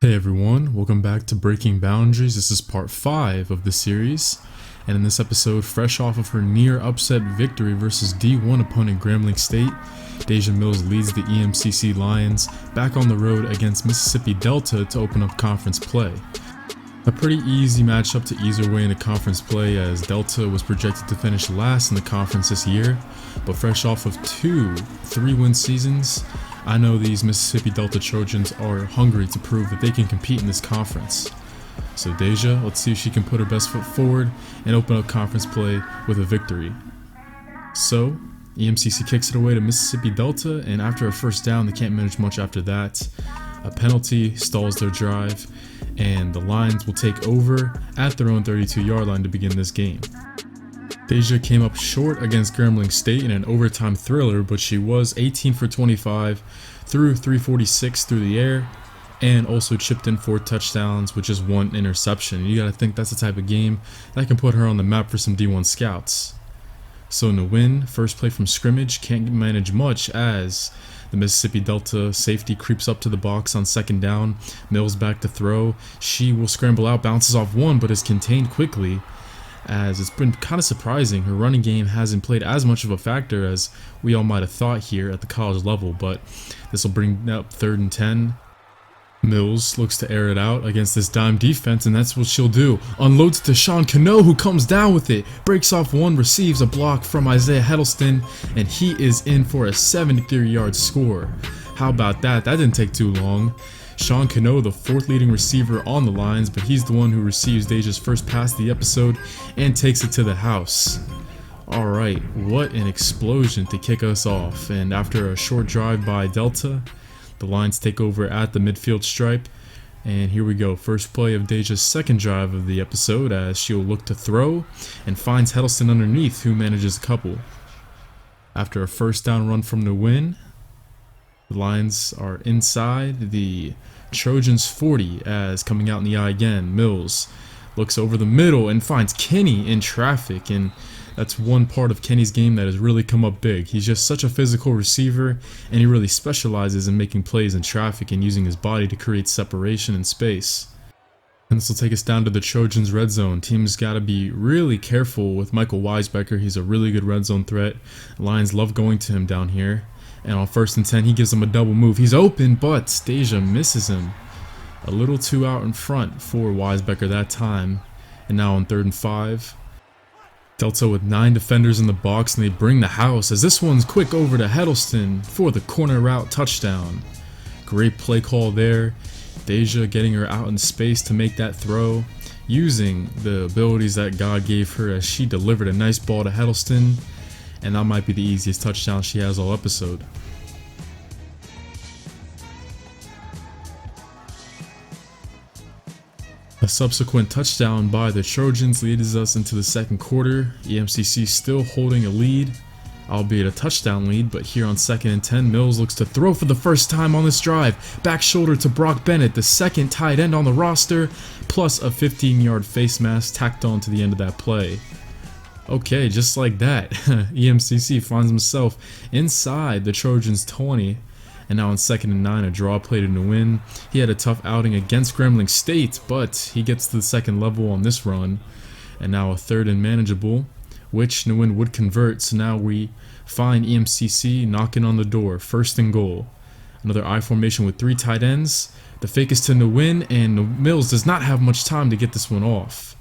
Hey everyone, welcome back to Breaking Boundaries. This is part 5 of the series, and in this episode, fresh off of her near upset victory versus D1 opponent Grambling State, Deja Mills leads the EMCC Lions back on the road against Mississippi Delta to open up conference play. A pretty easy matchup to ease her way into conference play, as Delta was projected to finish last in the conference this year, but fresh off of two 3-win seasons, I know these Mississippi Delta Trojans are hungry to prove that they can compete in this conference. So Deja, let's see if she can put her best foot forward and open up conference play with a victory. So, EMCC kicks it away to Mississippi Delta, and after a first down, they can't manage much after that. A penalty stalls their drive, and the Lions will take over at their own 32-yard line to begin this game. Deja came up short against Grambling State in an overtime thriller, but she was 18 for 25, threw 346 through the air, and also chipped in 4 touchdowns with just 1 interception. You gotta think that's the type of game that can put her on the map for some D1 scouts. So in the win, first play from scrimmage, can't manage much as the Mississippi Delta safety creeps up to the box on second down. Mills back to throw. She will scramble out, bounces off one, but is contained quickly, as it's been kind of surprising. Her running game hasn't played as much of a factor as we all might have thought here at the college level, but this will bring up 3rd and 10. Mills looks to air it out against this dime defense, and that's what she'll do. Unloads to Sean Cano, who comes down with it, breaks off one, receives a block from Isaiah Heddleston, and he is in for a 73-yard score. How about that? That didn't take too long. Sean Cano, the 4th leading receiver on the Lions, but he's the one who receives Deja's first pass of the episode and takes it to the house. Alright, what an explosion to kick us off, and after a short drive by Delta, the Lions take over at the midfield stripe, and here we go. First play of Deja's second drive of the episode, as she'll look to throw and finds Heddleston underneath, who manages a couple. After a first down run from the win, the Lions are inside the Trojans 40, as coming out in the eye again, Mills looks over the middle and finds Kenny in traffic, and that's one part of Kenny's game that has really come up big. He's just such a physical receiver, and he really specializes in making plays in traffic and using his body to create separation and space. And this will take us down to the Trojans' red zone. Team's got to be really careful with Michael Weisbecker. He's a really good red zone threat. Lions love going to him down here. And on 1st and 10, he gives him a double move. He's open, but Deja misses him. A little too out in front for Weisbecker that time. And now on 3rd and 5. Delta with 9 defenders in the box, and they bring the house as this one's quick over to Heddleston for the corner route touchdown. Great play call there. Deja getting her out in space to make that throw, using the abilities that God gave her as she delivered a nice ball to Heddleston, and that might be the easiest touchdown she has all episode. A subsequent touchdown by the Trojans leads us into the second quarter. EMCC still holding a lead, albeit a touchdown lead, but here on 2nd and 10, Mills looks to throw for the first time on this drive. Back shoulder to Brock Bennett, the 2nd tight end on the roster, plus a 15-yard face mask tacked on to the end of that play. Okay, just like that, EMCC finds himself inside the Trojans 20. And now on 2nd and 9, a draw play to win. He had a tough outing against Grambling State, but he gets to the second level on this run. And now a 3rd and manageable, which Nguyen would convert. So now we find EMCC knocking on the door. 1st and goal. Another I formation with 3 tight ends. The fake is to Nguyen, and Mills does not have much time to get this one off.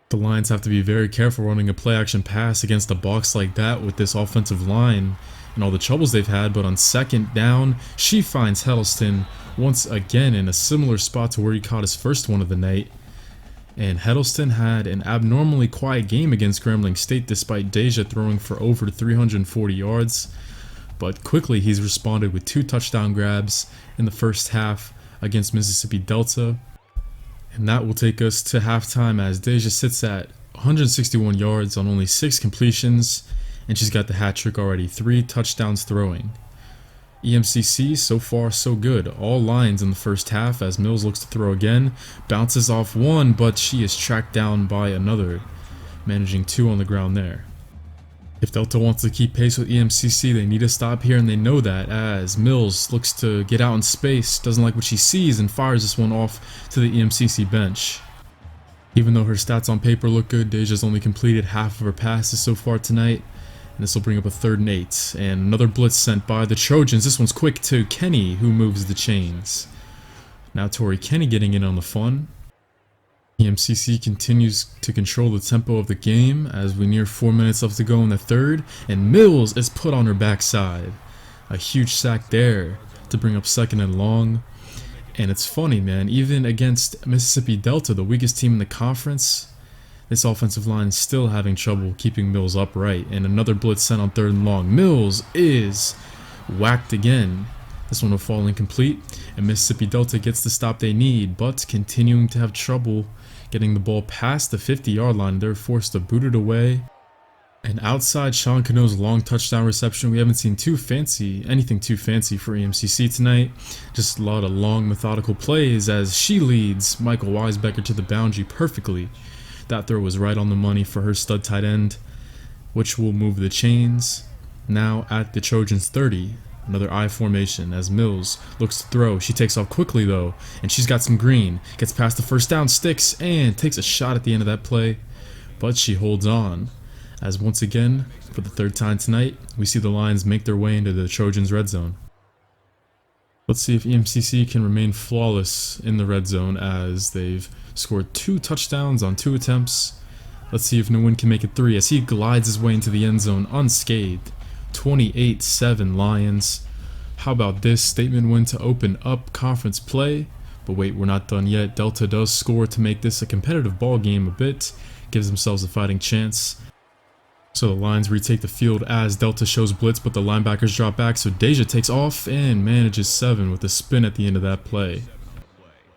The Lions have to be very careful running a play action pass against a box like that with this offensive line and all the troubles they've had, but on 2nd down, she finds Heddleston once again in a similar spot to where he caught his first one of the night. And Heddleston had an abnormally quiet game against Grambling State despite Deja throwing for over 340 yards, but quickly he's responded with 2 touchdown grabs in the first half against Mississippi Delta. And that will take us to halftime as Deja sits at 161 yards on only 6 completions, and she's got the hat trick already, 3 touchdowns throwing. EMCC, so far so good. All lines in the first half as Mills looks to throw again, bounces off one, but she is tracked down by another, managing 2 on the ground there. If Delta wants to keep pace with EMCC, they need to stop here, and they know that, as Mills looks to get out in space, doesn't like what she sees, and fires this one off to the EMCC bench. Even though her stats on paper look good, Deja's only completed half of her passes so far tonight, and this will bring up a 3rd and 8, and another blitz sent by the Trojans. This one's quick to Kenny, who moves the chains. Now Tori Kenny getting in on the fun. EMCC continues to control the tempo of the game as we near 4 minutes left to go in the 3rd, and Mills is put on her backside. A huge sack there to bring up 2nd and long. And it's funny, man, even against Mississippi Delta, the weakest team in the conference, this offensive line is still having trouble keeping Mills upright. And another blitz sent on 3rd and long. Mills is whacked again. This one will fall incomplete, and Mississippi Delta gets the stop they need, but continuing to have trouble getting the ball past the 50-yard line. They're forced to boot it away. And outside Sean Cano's long touchdown reception, we haven't seen anything too fancy for EMCC tonight. Just a lot of long, methodical plays as she leads Michael Weisbecker to the boundary perfectly. That throw was right on the money for her stud tight end, which will move the chains. Now at the Trojans 30. Another I formation as Mills looks to throw. She takes off quickly though, and she's got some green. Gets past the first down sticks and takes a shot at the end of that play, but she holds on. As once again, for the 3rd time tonight, we see the Lions make their way into the Trojans' red zone. Let's see if EMCC can remain flawless in the red zone as they've scored 2 touchdowns on 2 attempts. Let's see if Nguyen can make it 3 as he glides his way into the end zone unscathed. 28-7 Lions. How about this statement win to open up conference play? But wait, we're not done yet. Delta does score to make this a competitive ball game a bit. Gives themselves a fighting chance. So the Lions retake the field as Delta shows blitz, but the linebackers drop back, so Deja takes off and manages 7 with a spin at the end of that play.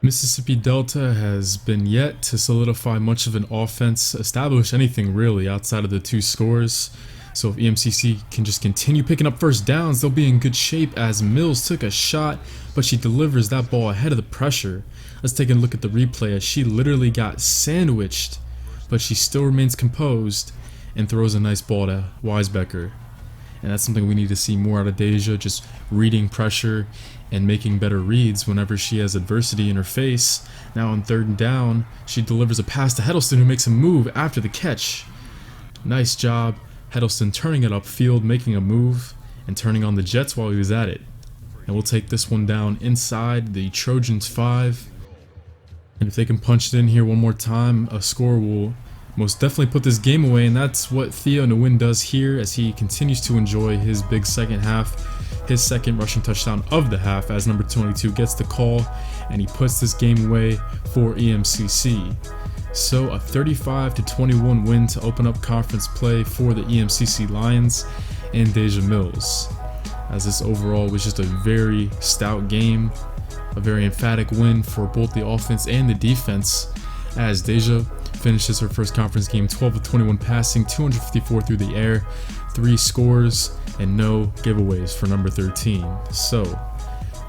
Mississippi Delta has been yet to solidify much of an offense, establish anything really outside of the 2 scores. So if EMCC can just continue picking up first downs, they'll be in good shape as Mills took a shot, but she delivers that ball ahead of the pressure. Let's take a look at the replay as she literally got sandwiched, but she still remains composed and throws a nice ball to Weisbecker. And that's something we need to see more out of Deja, just reading pressure and making better reads whenever she has adversity in her face. Now on 3rd and down, she delivers a pass to Heddleston, who makes a move after the catch. Nice job. Heddleston turning it upfield, making a move, and turning on the Jets while he was at it. And we'll take this one down inside the Trojans 5. And if they can punch it in here one more time, a score will most definitely put this game away, and that's what Theo Nguyen does here as he continues to enjoy his big second half, his 2nd rushing touchdown of the half as number 22 gets the call, and he puts this game away for EMCC. So a 35-21 win to open up conference play for the EMCC Lions and Deja Mills, as this overall was just a very stout game, a very emphatic win for both the offense and the defense, as Deja finishes her first conference game 12 of 21 passing, 254 through the air, 3 scores, and no giveaways for number 13. So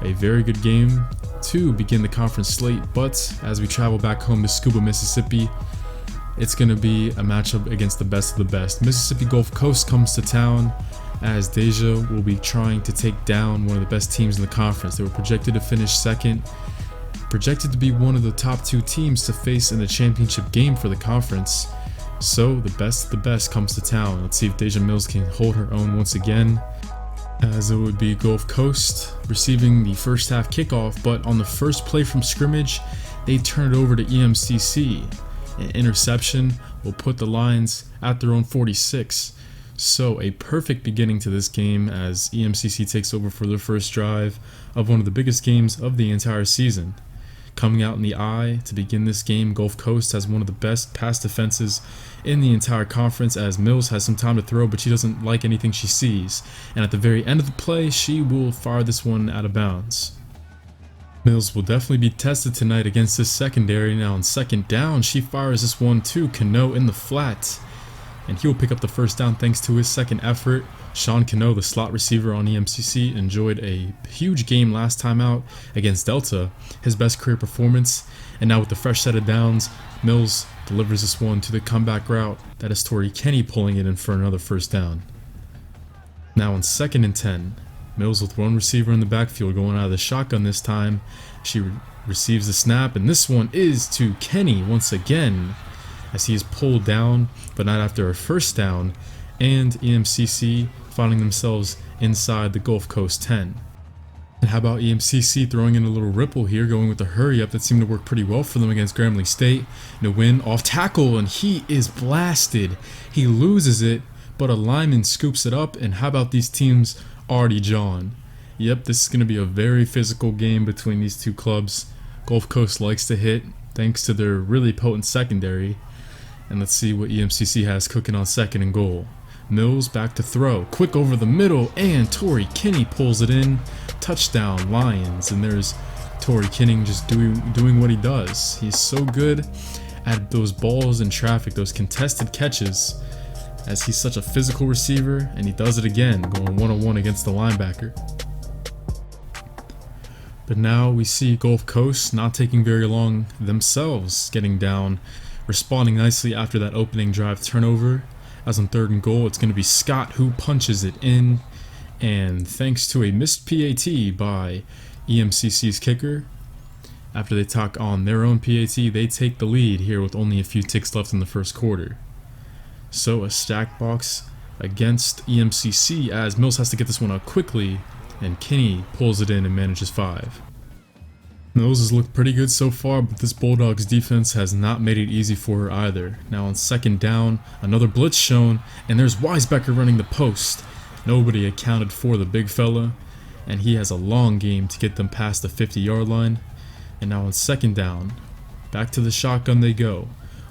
a very good game to begin the conference slate, but as we travel back home to Scuba, Mississippi, it's going to be a matchup against the best of the best. Mississippi Gulf Coast comes to town as Deja will be trying to take down one of the best teams in the conference. They were projected to finish 2nd, projected to be one of the top 2 teams to face in the championship game for the conference. So the best of the best comes to town. Let's see if Deja Mills can hold her own once again, as it would be Gulf Coast receiving the first half kickoff, but on the first play from scrimmage, they turn it over to EMCC. An interception will put the Lions at their own 46. So a perfect beginning to this game as EMCC takes over for their first drive of one of the biggest games of the entire season. Coming out in the eye to begin this game, Gulf Coast has one of the best pass defenses in the entire conference as Mills has some time to throw, but she doesn't like anything she sees. And at the very end of the play, she will fire this one out of bounds. Mills will definitely be tested tonight against this secondary. Now on 2nd down, she fires this one to Cano in the flat. and he will pick up the first down thanks to his second effort. Sean Cano, the slot receiver on EMCC, enjoyed a huge game last time out against Delta, his best career performance, and now with the fresh set of downs, Mills delivers this one to the comeback route. That is Torrey Kenny pulling it in for another first down. Now on 2nd and 10, Mills with one receiver in the backfield going out of the shotgun this time. She receives the snap, and this one is to Kenny once again as he is pulled down, but not after a first down, and EMCC finding themselves inside the Gulf Coast 10. And how about EMCC throwing in a little ripple here, going with the hurry up that seemed to work pretty well for them against Grambling State. Nguyen off tackle, and he is blasted. He loses it, but a lineman scoops it up, and how about these teams already jawing? Yep, this is going to be a very physical game between these two clubs. Gulf Coast likes to hit thanks to their really potent secondary. And let's see what EMCC has cooking on 2nd and goal. Mills back to throw, quick over the middle, and Torrey Kenny pulls it in. Touchdown Lions, and there's Torrey Kenny just doing what he does. He's so good at those balls in traffic, those contested catches, as he's such a physical receiver, and he does it again, going one-on-one against the linebacker. But now we see Gulf Coast not taking very long themselves, getting down, responding nicely after that opening drive turnover. As on 3rd and goal, it's going to be Scott who punches it in, and thanks to a missed PAT by EMCC's kicker, after they tack on their own PAT, they take the lead here with only a few ticks left in the first quarter. So a stack box against EMCC as Mills has to get this one out quickly, and Kenny pulls it in and manages 5. Mills has looked pretty good so far, but this Bulldogs defense has not made it easy for her either. Now on 2nd down, another blitz shown, and there's Weisbecker running the post. Nobody accounted for the big fella, and he has a long game to get them past the 50-yard line. And now on 2nd down, back to the shotgun they go.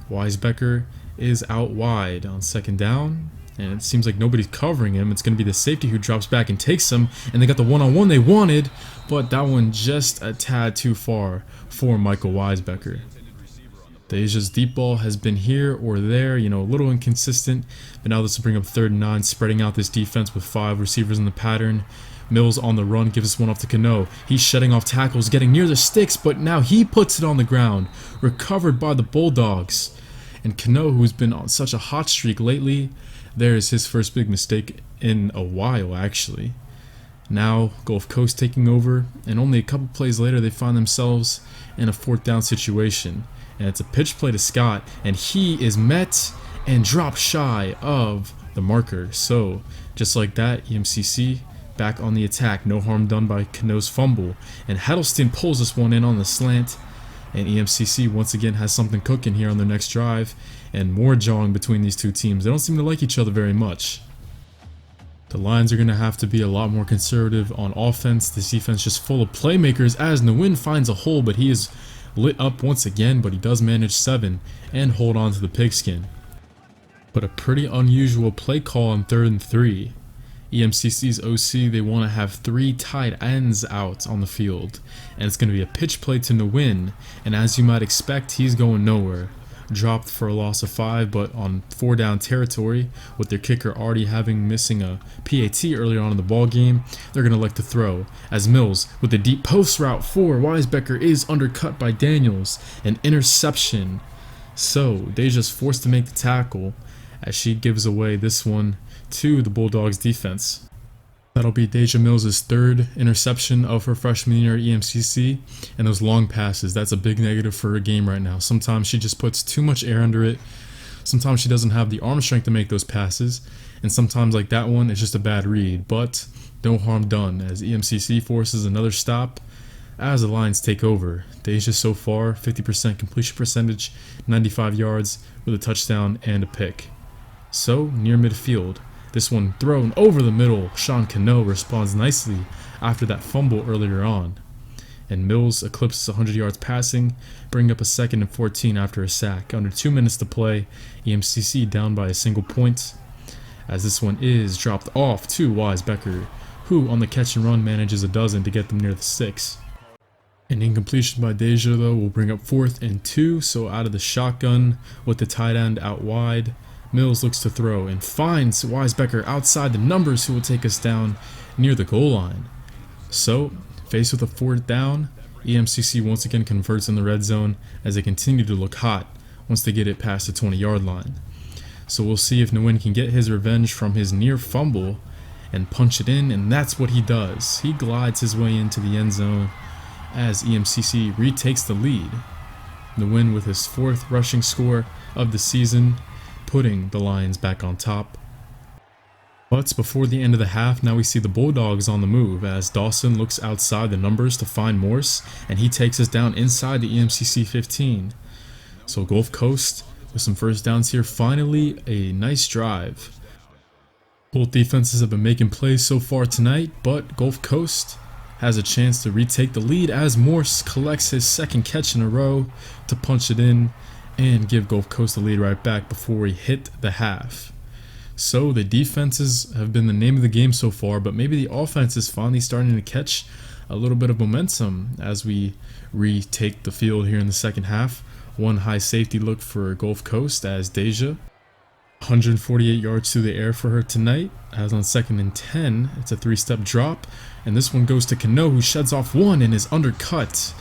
Weisbecker is out wide on 2nd down, and it seems like nobody's covering him. It's going to be the safety who drops back and takes him, and they got the one-on-one they wanted, but that one just a tad too far for Michael Weisbecker. Deja's deep ball has been here or there, a little inconsistent, but now this will bring up 3rd and 9, spreading out this defense with 5 receivers in the pattern. Mills on the run gives this one off to Cano. He's shedding off tackles, getting near the sticks, but now he puts it on the ground, recovered by the Bulldogs. And Cano, who's been on such a hot streak lately, there's his first big mistake in a while, actually. Now, Gulf Coast taking over, and only a couple plays later they find themselves in a 4th down situation. And it's a pitch play to Scott, and he is met and dropped shy of the marker. So, just like that, EMCC back on the attack. No harm done by Cano's fumble. And Huddleston pulls this one in on the slant. And EMCC once again has something cooking here on their next drive, and more jawing between these two teams. They don't seem to like each other very much. The Lions are going to have to be a lot more conservative on offense. This defense just full of playmakers as Nguyen finds a hole, but he is lit up once again, but he does manage 7 and hold on to the pigskin. But a pretty unusual play call on 3rd and 3. EMCC's OC, they want to have 3 tight ends out on the field, and it's going to be a pitch play to Nguyen, and as you might expect, he's going nowhere. Dropped for a loss of 5, but on 4 down territory, with their kicker already missing a PAT earlier on in the ball game, they're going to like to throw, as Mills with the deep post route for Weisbecker is undercut by Daniels, an interception. So Deja's forced to make the tackle as she gives away this one to the Bulldogs defense. That'll be Deja Mills' 3rd interception of her freshman year at EMCC, and those long passes, that's a big negative for her game right now. Sometimes she just puts too much air under it, sometimes she doesn't have the arm strength to make those passes, and sometimes like that one, it's just a bad read, but no harm done as EMCC forces another stop as the Lions take over. Deja so far, 50% completion percentage, 95 yards with a touchdown and a pick. So, near midfield, this one thrown over the middle. Sean Cano responds nicely after that fumble earlier on. And Mills eclipses 100 yards passing, bringing up a 2nd and 14 after a sack. Under 2 minutes to play, EMCC down by a single point, as this one is dropped off to Weisbecker, who on the catch and run manages a dozen to get them near the 6. An incompletion by Deja though will bring up 4th and 2, so out of the shotgun with the tight end out wide. Mills looks to throw and finds Weisbecker outside the numbers, who will take us down near the goal line. So, faced with a fourth down, EMCC once again converts in the red zone as they continue to look hot once they get it past the 20-yard line. So we'll see if Nguyen can get his revenge from his near fumble and punch it in, and that's what he does. He glides his way into the end zone as EMCC retakes the lead. Nguyen with his 4th rushing score of the season, putting the Lions back on top. But before the end of the half, now we see the Bulldogs on the move as Dawson looks outside the numbers to find Morse, and he takes us down inside the EMCC 15. So Gulf Coast with some first downs here. Finally, a nice drive. Both defenses have been making plays so far tonight, but Gulf Coast has a chance to retake the lead as Morse collects his 2nd catch in a row to punch it in and give Gulf Coast the lead right back before we hit the half. So the defenses have been the name of the game so far, but maybe the offense is finally starting to catch a little bit of momentum as we retake the field here in the second half. One high safety look for Gulf Coast as Deja, 148 yards through the air for her tonight, as on 2nd and 10, it's a 3-step drop, and this one goes to Cano, who sheds off one and is undercut,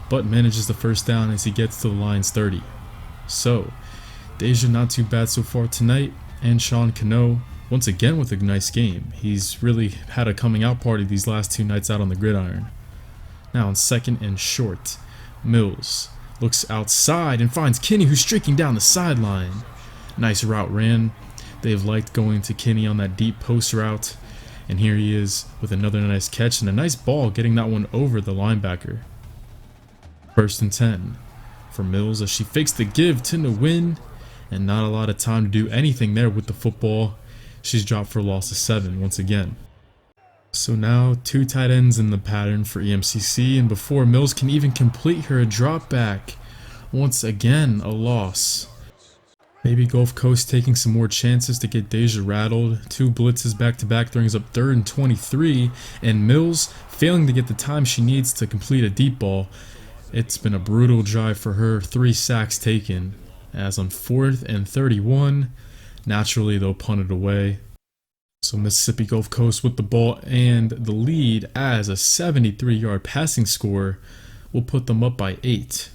but manages the first down as he gets to the Lions 30. So, Deja not too bad so far tonight, and Sean Cano once again with a nice game. He's really had a coming out party these last 2 nights out on the gridiron. Now on 2nd and short, Mills looks outside and finds Kinney, who's streaking down the sideline. Nice route ran. They've liked going to Kinney on that deep post route, and here he is with another nice catch and a nice ball, getting that one over the linebacker. 1st and 10 for Mills as she fakes the give to Nguyen, and not a lot of time to do anything there with the football. She's dropped for a loss of 7 once again. So now 2 tight ends in the pattern for EMCC, and before Mills can even complete her drop back, once again a loss. Maybe Gulf Coast taking some more chances to get Deja rattled. 2 blitzes back to back brings up 3rd and 23, and Mills failing to get the time she needs to complete a deep ball. It's been a brutal drive for her, 3 sacks taken, as on 4th and 31, naturally they'll punt it away. So Mississippi Gulf Coast with the ball and the lead as a 73-yard passing score will put them up by 8.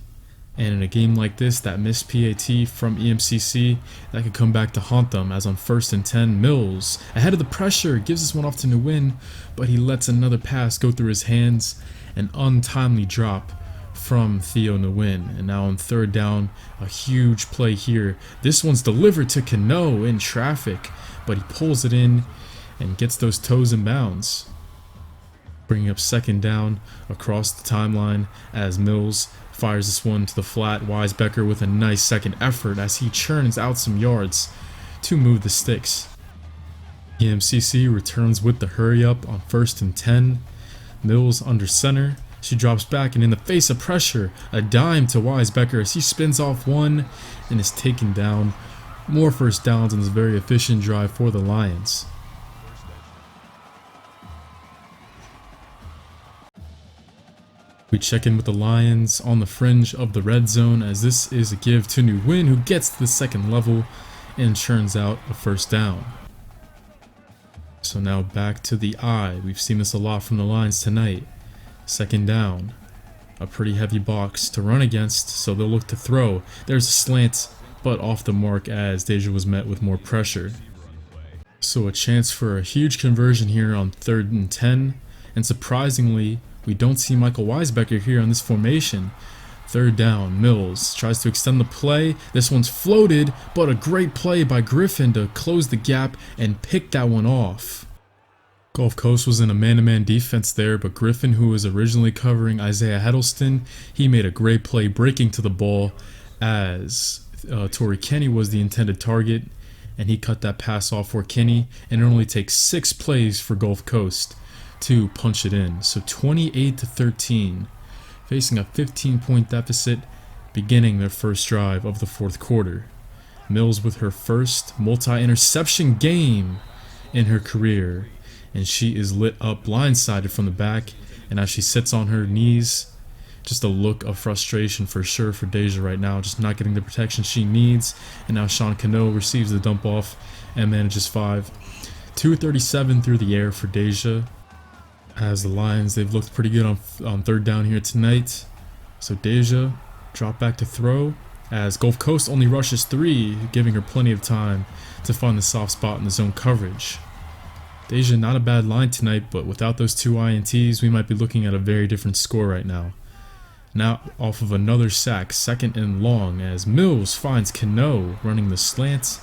And in a game like this, that missed PAT from EMCC, that could come back to haunt them, as on 1st and 10, Mills, ahead of the pressure, gives this one off to Nguyen, but he lets another pass go through his hands, an untimely drop from Theo Nguyen. And now on 3rd down, a huge play here. This one's delivered to Cano in traffic, but he pulls it in and gets those toes in bounds, bringing up 2nd down across the timeline as Mills fires this one to the flat. Weisbecker with a nice second effort as he churns out some yards to move the sticks. EMCC returns with the hurry up on 1st and 10. Mills under center. She drops back, and in the face of pressure, a dime to Weisbecker as he spins off one and is taken down. More first downs in this very efficient drive for the Lions. We check in with the Lions on the fringe of the red zone as this is a give to Nguyen, who gets to the 2nd level and churns out a first down. So now back to the eye. We've seen this a lot from the Lions tonight. 2nd down. A pretty heavy box to run against, so they'll look to throw. There's a slant, but off the mark as Deja was met with more pressure. So a chance for a huge conversion here on 3rd and 10, and surprisingly, we don't see Michael Weisbecker here on this formation. 3rd down, Mills tries to extend the play. This one's floated, but a great play by Griffin to close the gap and pick that one off. Gulf Coast was in a man-to-man defense there, but Griffin, who was originally covering Isaiah Heddleston, he made a great play breaking to the ball as Torrey Kenny was the intended target, and he cut that pass off for Kenny, and it only takes 6 plays for Gulf Coast to punch it in. So 28-13, facing a 15-point deficit, beginning their first drive of the 4th quarter. Mills with her first multi-interception game in her career, and she is lit up blindsided from the back, and as she sits on her knees, Just a look of frustration for sure for Deja right now, just not getting the protection she needs. And now Sean Cano receives the dump off and manages 5. 237 through the air for Deja. As the Lions, they've looked pretty good on third down here tonight. So Deja, drop back to throw, as Gulf Coast only rushes 3, giving her plenty of time to find the soft spot in the zone coverage. Deja, not a bad line tonight, but without those 2 INTs, we might be looking at a very different score right now. Now off of another sack, 2nd and long, as Mills finds Cano running the slant,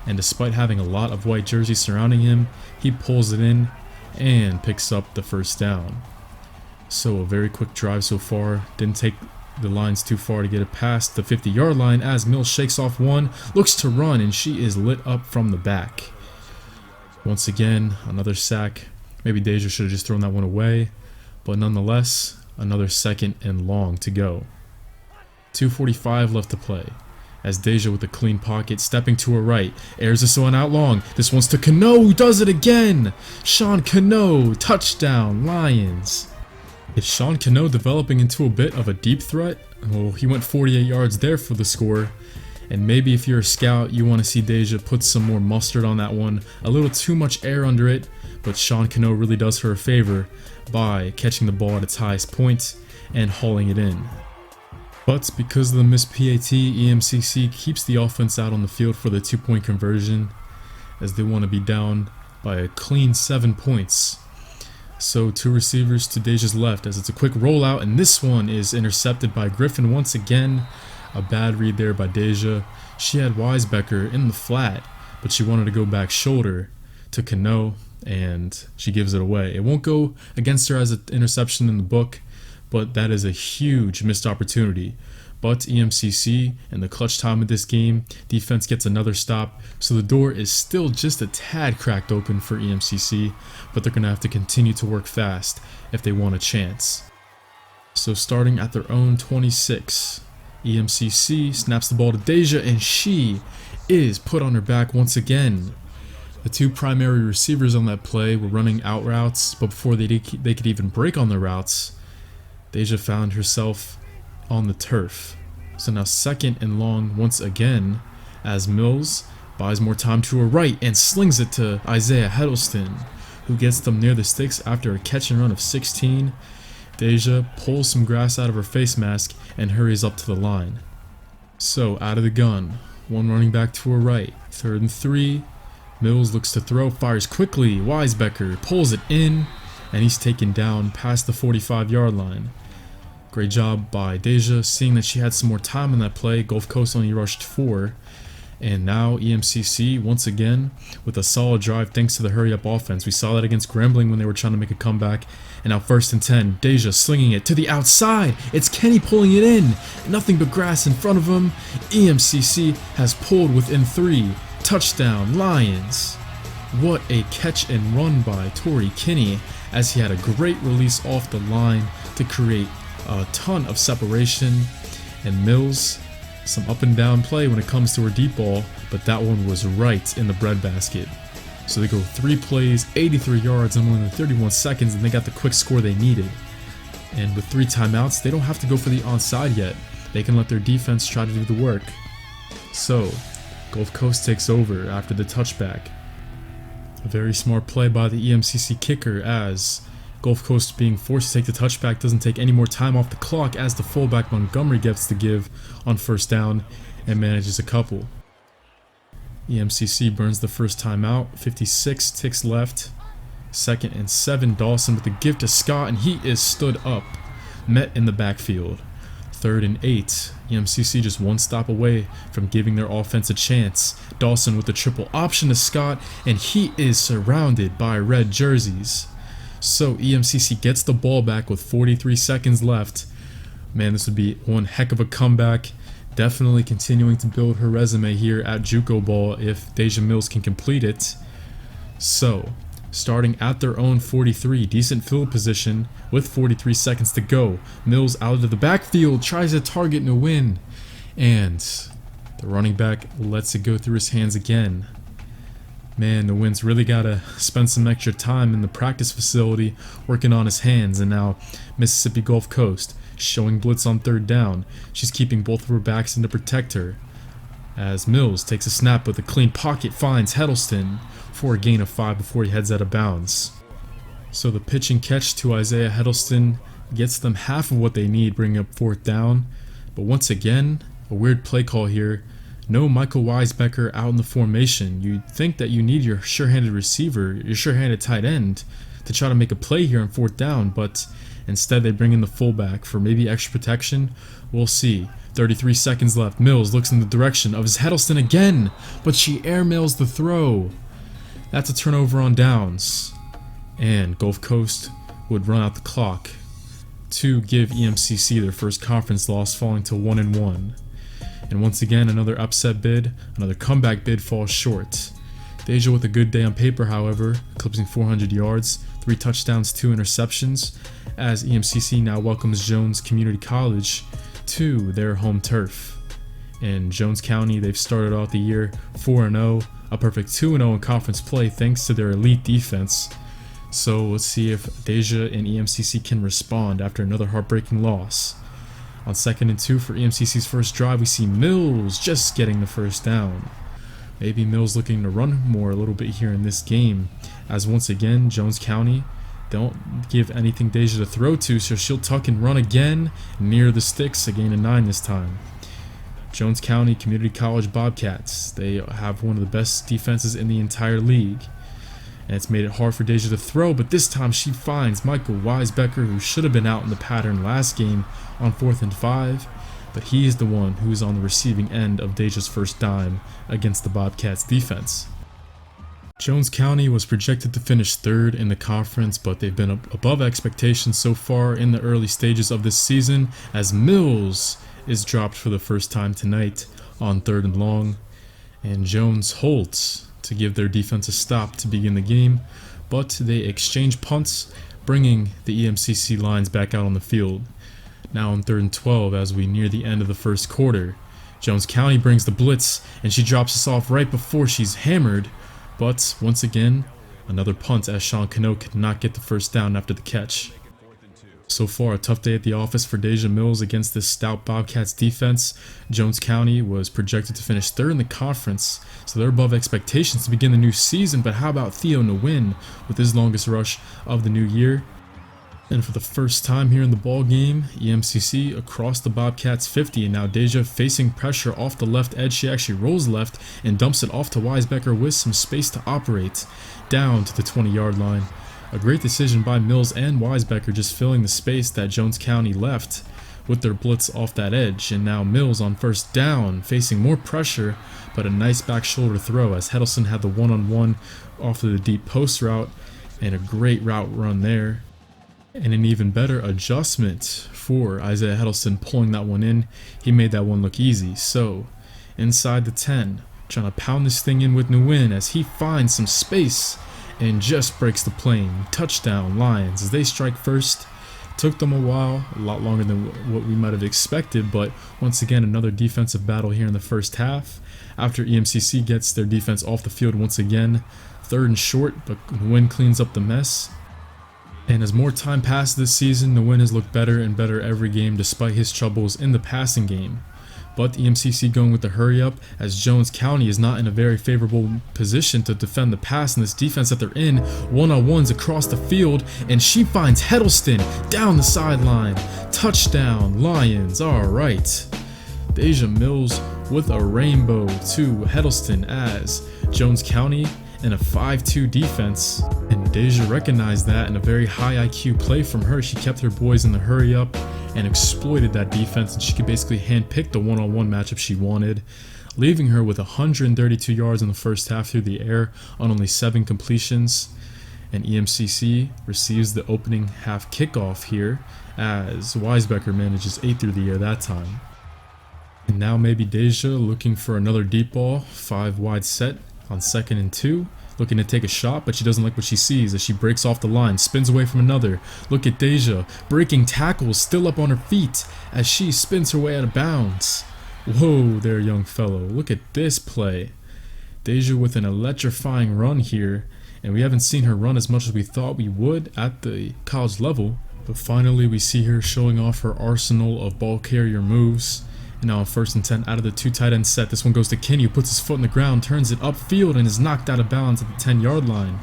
and despite having a lot of white jerseys surrounding him, he pulls it in and picks up the first down. So a very quick drive so far. Didn't take the Lions too far to get it past the 50-yard line, as Mills shakes off one, looks to run, and she is lit up from the back. Once again, another sack. Maybe Deja should have just thrown that one away, but nonetheless, another 2nd and long to go. 2:45 left to play, as Deja with a clean pocket, stepping to her right, airs this one out long. This one's to Cano, who does it again! Sean Cano, touchdown, Lions! Is Sean Cano developing into a bit of a deep threat? Well, he went 48 yards there for the score. And maybe if you're a scout, you want to see Deja put some more mustard on that one. A little too much air under it, but Sean Cano really does her a favor by catching the ball at its highest point and hauling it in. But because of the missed PAT, EMCC keeps the offense out on the field for the 2-point conversion, as they want to be down by a clean 7 points. So 2 receivers to Deja's left, as it's a quick rollout, and this one is intercepted by Griffin once again. A bad read there by Deja. She had Weisbecker in the flat, but she wanted to go back shoulder to Cano, and she gives it away. It won't go against her as an interception in the book, but that is a huge missed opportunity. But EMCC, in the clutch time of this game, defense gets another stop, so the door is still just a tad cracked open for EMCC, but they're going to have to continue to work fast if they want a chance. So starting at their own 26, EMCC snaps the ball to Deja, and she is put on her back once again. The 2 primary receivers on that play were running out routes, but before they could even break on their routes, Deja found herself on the turf. So now 2nd and long once again, as Mills buys more time to her right and slings it to Isaiah Heddleston, who gets them near the sticks after a catch and run of 16. Deja pulls some grass out of her face mask and hurries up to the line. So out of the gun, 1 running back to her right, 3rd and 3. Mills looks to throw, fires quickly. Weisbecker pulls it in, and he's taken down past the 45-yard line. Great job by Deja, seeing that she had some more time in that play. Gulf Coast only rushed 4. And now EMCC, once again, with a solid drive thanks to the hurry-up offense. We saw that against Grambling when they were trying to make a comeback. And now 1st and 10, Deja slinging it to the outside. It's Kenny pulling it in. Nothing but grass in front of him. EMCC has pulled within 3. Touchdown, Lions. What a catch and run by Torrey Kinney, as he had a great release off the line to create a ton of separation. And Mills, some up and down play when it comes to her deep ball, but that one was right in the breadbasket. So they go 3 plays, 83 yards in only 31 seconds, and they got the quick score they needed. And with 3 timeouts, they don't have to go for the onside yet. They can let their defense try to do the work. So Gulf Coast takes over after the touchback. A very smart play by the EMCC kicker, as Gulf Coast being forced to take the touchback doesn't take any more time off the clock, as the fullback Montgomery gets to give on 1st down and manages a couple. EMCC burns the first timeout, 56 ticks left. 2nd and 7, Dawson with the give to Scott, and he is stood up, met in the backfield. 3rd and 8, EMCC just 1 stop away from giving their offense a chance. Dawson with the triple option to Scott, and he is surrounded by red jerseys. So EMCC gets the ball back with 43 seconds left. Man, this would be one heck of a comeback. Definitely continuing to build her resume here at JUCO ball if Deja Mills can complete it. So, starting at their own 43, decent field position with 43 seconds to go. Mills out of the backfield, tries to target no win, and the running back lets it go through his hands again. Man, the Wind's really got to spend some extra time in the practice facility working on his hands. And now Mississippi Gulf Coast showing blitz on third down. She's keeping both of her backs in to protect her. As Mills takes a snap with a clean pocket, finds Heddleston for a gain of 5 before he heads out of bounds. So the pitch and catch to Isaiah Heddleston gets them half of what they need, bringing up fourth down. But once again, a weird play call here. No Michael Weisbecker out in the formation. You'd think that you need your sure-handed receiver, your sure-handed tight end, to try to make a play here on fourth down, but instead they bring in the fullback for maybe extra protection. We'll see. 33 seconds left. Mills looks in the direction of his Heddleston again, but she airmails the throw. That's a turnover on downs. And Gulf Coast would run out the clock to give EMCC their first conference loss, falling to 1-1. And once again, another upset bid, another comeback bid falls short. Deja with a good day on paper, however, eclipsing 400 yards, 3 touchdowns, 2 interceptions, as EMCC now welcomes Jones Community College to their home turf. In Jones County, they've started out the year 4-0, a perfect 2-0 in conference play thanks to their elite defense. So let's see if Deja and EMCC can respond after another heartbreaking loss. On 2nd and 2 for EMCC's first drive, we see Mills just getting the first down. Maybe Mills looking to run more a little bit here in this game, as once again, Jones County don't give anything Deja to throw to, so she'll tuck and run again near the sticks, a gain of 9 this time. Jones County Community College Bobcats, they have one of the best defenses in the entire league. And it's made it hard for Deja to throw, but this time she finds Michael Weisbecker, who should have been out in the pattern last game on 4th and 5. But he is the one who is on the receiving end of Deja's first dime against the Bobcats defense. Jones County was projected to finish 3rd in the conference, but they've been above expectations so far in the early stages of this season, as Mills is dropped for the first time tonight on 3rd and long, and Jones holds to give their defense a stop to begin the game, but they exchange punts, bringing the EMCC lines back out on the field. Now on 3rd and 12 as we near the end of the first quarter. Jones County brings the blitz, and she drops us off right before she's hammered, but once again, another punt as Sean Cano could not get the first down after the catch. So far, a tough day at the office for Deja Mills against this stout Bobcats defense. Jones County was projected to finish 3rd in the conference, so they're above expectations to begin the new season, but how about Theo Nguyen with his longest rush of the new year? And for the first time here in the ball game, EMCC across the Bobcats 50, and now Deja facing pressure off the left edge. She actually rolls left and dumps it off to Weisbecker with some space to operate down to the 20-yard line. A great decision by Mills and Weisbecker, just filling the space that Jones County left with their blitz off that edge. And now Mills on first down, facing more pressure, but a nice back shoulder throw as Heddleston had the one-on-one off of the deep post route, and a great route run there. And an even better adjustment for Isaiah Heddleston pulling that one in. He made that one look easy. So inside the 10, trying to pound this thing in with Nguyen as he finds some space and just breaks the plane. Touchdown Lions as they strike first. Took them a while, a lot longer than what we might have expected, but once again another defensive battle here in the first half. After EMCC gets their defense off the field once again, 3rd and short, but Nguyen cleans up the mess. And as more time passes this season, Nguyen has looked better and better every game despite his troubles in the passing game. But the EMCC going with the hurry up as Jones County is not in a very favorable position to defend the pass in this defense that they're in. One-on-ones across the field, and she finds Heddleston down the sideline. Touchdown Lions, alright. Deja Mills with a rainbow to Heddleston as Jones County and a 5-2 defense, and Deja recognized that in a very high IQ play from her. She kept her boys in the hurry up and exploited that defense, and she could basically handpick the one-on-one matchup she wanted, leaving her with 132 yards in the first half through the air on only 7 completions. And EMCC receives the opening half kickoff here as Weisbecker manages 8 through the air that time. And now maybe Deja looking for another deep ball, 5 wide set on 2nd and 2, looking to take a shot, but she doesn't like what she sees as she breaks off the line, spins away from another. Look at Deja, breaking tackles, still up on her feet as she spins her way out of bounds. Whoa there, young fellow, look at this play. Deja with an electrifying run here, and we haven't seen her run as much as we thought we would at the college level. But finally, we see her showing off her arsenal of ball carrier moves. And now on 1st and 10 out of the 2 tight end set, this one goes to Kinney, who puts his foot in the ground, turns it upfield, and is knocked out of bounds at the 10-yard line.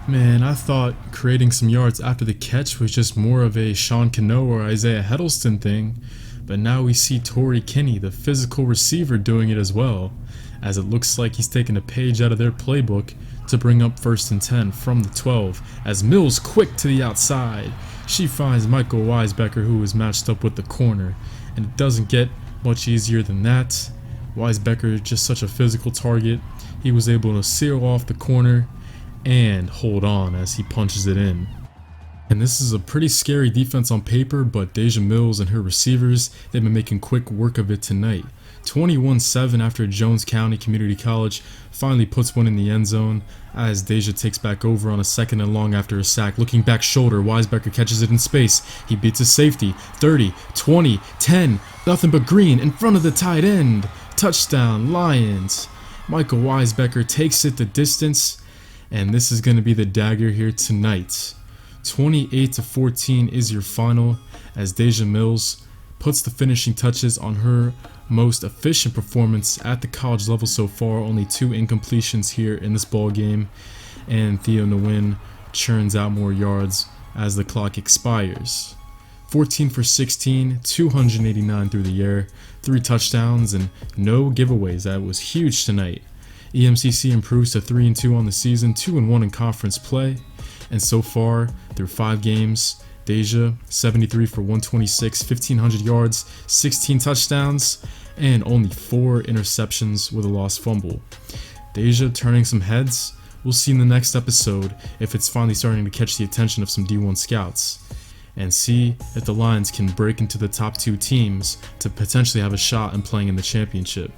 Man, I thought creating some yards after the catch was just more of a Sean Cano or Isaiah Heddleston thing, but now we see Torrey Kinney, the physical receiver, doing it as well, as it looks like he's taken a page out of their playbook to bring up 1st and 10 from the 12, as Mills quick to the outside. She finds Michael Weisbecker, who is matched up with the corner, and it doesn't get much easier than that. Weisbecker is just such a physical target. He was able to seal off the corner and hold on as he punches it in. And this is a pretty scary defense on paper, but Deja Mills and her receivers, they've been making quick work of it tonight. 21-7 after Jones County Community College finally puts one in the end zone, as Deja takes back over on a 2nd and long after a sack. Looking back shoulder, Weisbecker catches it in space. He beats his safety. 30, 20, 10, nothing but green in front of the tight end. Touchdown, Lions. Michael Weisbecker takes it the distance, and this is going to be the dagger here tonight. 28-14 is your final, as Deja Mills puts the finishing touches on her most efficient performance at the college level so far. Only 2 incompletions here in this ball game, and Theo Nguyen churns out more yards as the clock expires. 14 for 16, 289 through the air, 3 touchdowns, and no giveaways. That was huge tonight. EMCC improves to 3-2 on the season, 2-1 in conference play, and so far through 5 games, Deja 73 for 126, 1,500 yards, 16 touchdowns, and only 4 interceptions with a lost fumble. Deja turning some heads. We'll see in the next episode if it's finally starting to catch the attention of some D1 scouts, and see if the Lions can break into the top 2 teams to potentially have a shot in playing in the championship.